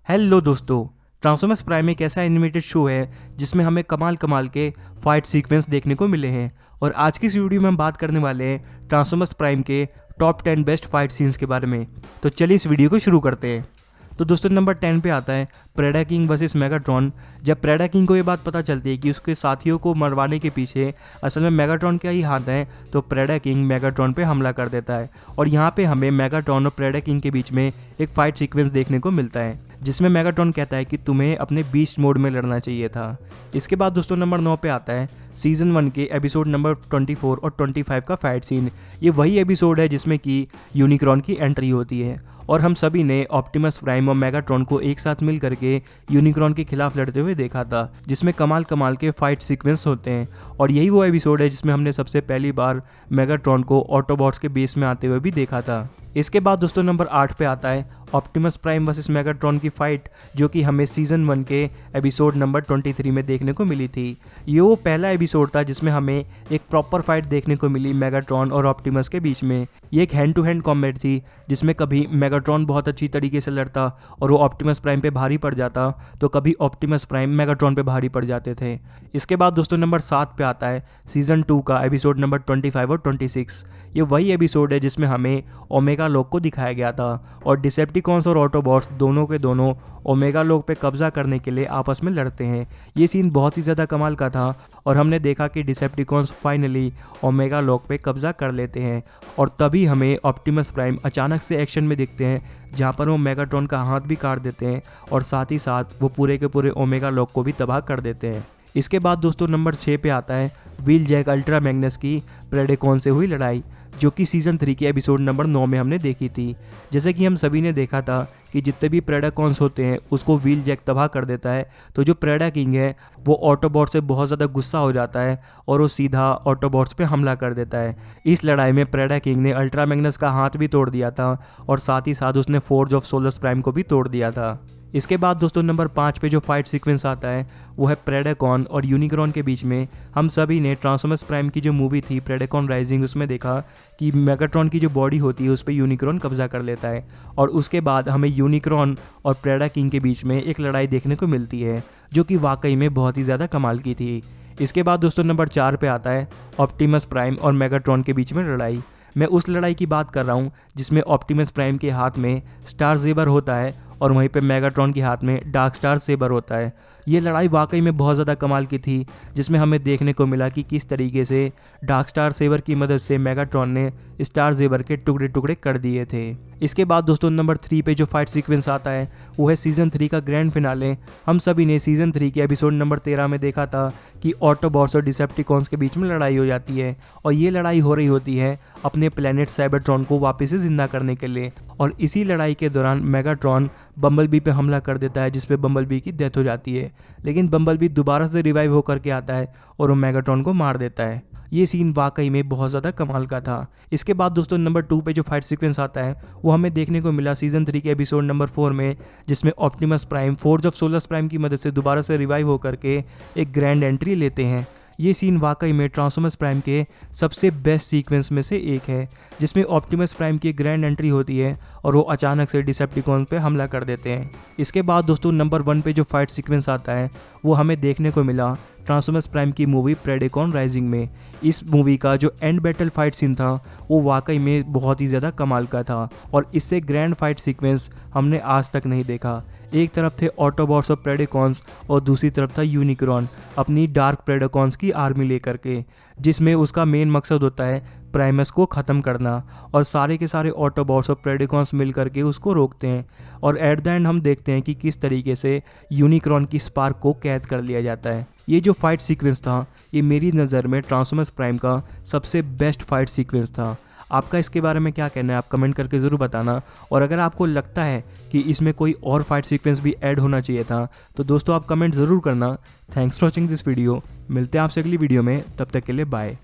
Hello दोस्तों। Transformers prime एक ऐसा एनिमेटेड शो है जिसमें हमें कमाल कमाल के फाइट सीक्वेंस देखने को मिले हैं और आज की इस वीडियो में हम बात करने वाले हैं ट्रांसफॉर्मर्स प्राइम के टॉप 10 बेस्ट फाइट सीन्स के बारे में। तो चलिए इस वीडियो को शुरू करते हैं। तो दोस्तों नंबर 10 पे आता है प्रेडा किंग वर्सेस मेगाट्रॉन। जब प्रेडा किंग को ये बात पता चलती है कि उसके साथियों को मरवाने के पीछे असल में मेगाट्रॉन का ही हाथ है, तो प्रेडा किंग मेगाट्रॉन पे हमला कर देता है और यहाँ पे हमें मेगाट्रॉन और प्रेडा किंग के बीच में एक फाइट सीक्वेंस देखने को मिलता है जिसमें मेगाट्रॉन कहता है कि तुम्हें अपने बीस्ट मोड में लड़ना चाहिए था। इसके बाद दोस्तों नंबर 9 पे आता है सीजन 1 के एपिसोड नंबर 24 और 25 का फाइट सीन। ये वही एपिसोड है जिसमें कि यूनिक्रॉन की एंट्री होती है और हम सभी ने ऑप्टिमस प्राइम और मेगाट्रॉन को एक साथ मिल करके यूनिक्रॉन के खिलाफ लड़ते हुए देखा था, जिसमें कमाल कमाल के फाइट सीक्वेंस होते हैं। और यही वो एपिसोड है जिसमें हमने सबसे पहली बार मेगाट्रॉन को ऑटोबॉट्स के बेस में आते हुए भी देखा था। इसके बाद दोस्तों नंबर 8 पे आता है ऑप्टिमस प्राइम वर्सेस मेगाट्रॉन की फाइट, जो कि हमें सीजन 1 के एपिसोड नंबर 23 में देखने को मिली थी। ये वो पहला एपिसोड था जिसमें हमें एक प्रॉपर फाइट देखने को मिली मेगाट्रॉन और ऑप्टिमस के बीच में। ये एक हैंड टू हैंड कॉम्बैट थी जिसमें कभी मेगाट्रॉन बहुत अच्छी तरीके से लड़ता और वो ऑप्टिमस प्राइम पे भारी पड़ जाता, तो कभी ऑप्टिमस प्राइम मेगाट्रॉन पे भारी पड़ जाते थे। इसके बाद दोस्तों नंबर 7 पे आता है सीजन 2 का एपिसोड नंबर 25 और 26। ये वही एपिसोड है जिसमें हमें ओमेगा लोक को दिखाया गया था और डिसेप्टिकॉन्स और ऑटोबॉट्स दोनों के दोनों ओमेगा लोक पे कब्जा करने के लिए आपस में लड़ते हैं। ये सीन बहुत ही ज़्यादा कमाल का था और हमने देखा कि डिसेप्टिकॉन्स फाइनली ओमेगा लोक पे कब्जा कर लेते हैं और तभी हमें ऑप्टिमस प्राइम अचानक से एक्शन में दिखते हैं, जहाँ पर वो मेगाट्रॉन का हाथ भी काट देते हैं और साथ ही साथ वो पूरे के पूरे ओमेगा लोक को भी तबाह कर देते हैं। इसके बाद दोस्तों नंबर 6 पे आता है व्हील जैक अल्ट्रा मैग्नस की प्रेडेकॉन से हुई लड़ाई, जो कि सीजन 3 के एपिसोड नंबर 9 में हमने देखी थी। जैसे कि हम सभी ने देखा था कि जितने भी प्रेडाकॉन्स होते हैं उसको व्हील जैक तबाह कर देता है, तो जो प्रेडा किंग है वो ऑटोबॉट से बहुत ज़्यादा गुस्सा हो जाता है और वो सीधा ऑटोबॉट्स पे हमला कर देता है। इस लड़ाई में प्रेडा किंग ने अल्ट्रा मैग्नस का हाथ भी तोड़ दिया था और साथ ही साथ उसने फोर्ज ऑफ सोलस प्राइम को भी तोड़ दिया था। इसके बाद दोस्तों नंबर 5 पे जो फाइट सीक्वेंस आता है वो है प्रेडेकॉन और यूनिक्रॉन के बीच में। हम सभी ने ट्रांसफॉर्मर्स प्राइम की जो मूवी थी प्रेडेकॉन राइजिंग, उसमें देखा कि मेगाट्रॉन की जो बॉडी होती है उस पर यूनिक्रॉन कब्जा कर लेता है और उसके बाद हमें यूनिक्रॉन और प्रेडा किंग के बीच में एक लड़ाई देखने को मिलती है जो कि वाकई में बहुत ही ज़्यादा कमाल की थी। इसके बाद दोस्तों नंबर 4 पे आता है ऑप्टिमस प्राइम और मेगाट्रॉन के बीच में लड़ाई। मैं उस लड़ाई की बात कर रहा हूँ जिसमें ऑप्टिमस प्राइम के हाथ में स्टार ज़ेबर होता है और वहीं पे मेगाट्रॉन के हाथ में डार्क स्टार सेबर होता है। ये लड़ाई वाकई में बहुत ज़्यादा कमाल की थी, जिसमें हमें देखने को मिला कि किस तरीके से डार्क स्टार सेबर की मदद से मेगाट्रॉन ने स्टार सेबर के टुकड़े टुकड़े कर दिए थे। इसके बाद दोस्तों नंबर 3 पे जो फाइट सीक्वेंस आता है वो है सीजन 3 का ग्रैंड फिनाले। हम सभी ने सीजन 3 के एपिसोड नंबर 13 में देखा था कि ऑटोबॉट्स और डिसेप्टिकॉन्स के बीच में लड़ाई हो जाती है और ये लड़ाई हो रही होती है अपने प्लेनेट साइबरट्रॉन को वापस से जिंदा करने के लिए। और इसी लड़ाई के दौरान मेगाट्रॉन बम्बलबी पे हमला कर देता है जिस पे बम्बलबी की डेथ हो जाती है, लेकिन बम्बलबी दोबारा से रिवाइव होकर के आता है और वो मेगाट्रॉन को मार देता है। ये सीन वाकई में बहुत ज़्यादा कमाल का था। इसके बाद दोस्तों नंबर 2 पे जो फाइट सीक्वेंस आता है वो हमें देखने को मिला सीजन 3 के एपिसोड नंबर 4 में, जिसमें Optimus Prime forge of Solus Prime की मदद से दोबारा से रिवाइव होकर के एक ग्रैंड एंट्री लेते हैं। ये सीन वाकई में ट्रांसफॉर्मर्स प्राइम के सबसे बेस्ट सीक्वेंस में से एक है, जिसमें ऑप्टिमस प्राइम की ग्रैंड एंट्री होती है और वो अचानक से डिसेप्टिकॉन पे हमला कर देते हैं। इसके बाद दोस्तों नंबर 1 पे जो फाइट सीक्वेंस आता है वो हमें देखने को मिला ट्रांसफॉर्मर्स प्राइम की मूवी प्रेडेकॉन राइजिंग में। इस मूवी का जो एंड बैटल फाइट सीन था वो वाकई में बहुत ही ज़्यादा कमाल का था और इससे ग्रैंड फाइट सीक्वेंस हमने आज तक नहीं देखा। एक तरफ थे ऑटोबॉट्स और प्रेडेकॉन्स और दूसरी तरफ था यूनिक्रॉन अपनी डार्क प्रेडेकॉन्स की आर्मी लेकर के, जिसमें उसका मेन मकसद होता है प्राइमस को ख़त्म करना और सारे के सारे ऑटोबॉट्स और प्रेडेकॉन्स मिल करके उसको रोकते हैं और एट द एंड हम देखते हैं कि किस तरीके से यूनिक्रॉन की स्पार्क को कैद कर लिया जाता है। ये जो फाइट सीक्वेंस था ये मेरी नज़र में ट्रांसफॉर्मर्स प्राइम का सबसे बेस्ट फाइट सीक्वेंस था। आपका इसके बारे में क्या कहना है आप कमेंट करके ज़रूर बताना, और अगर आपको लगता है कि इसमें कोई और फाइट सीक्वेंस भी ऐड होना चाहिए था तो दोस्तों आप कमेंट ज़रूर करना। Thanks for watching this video. मिलते हैं आपसे अगली वीडियो में, तब तक के लिए बाय।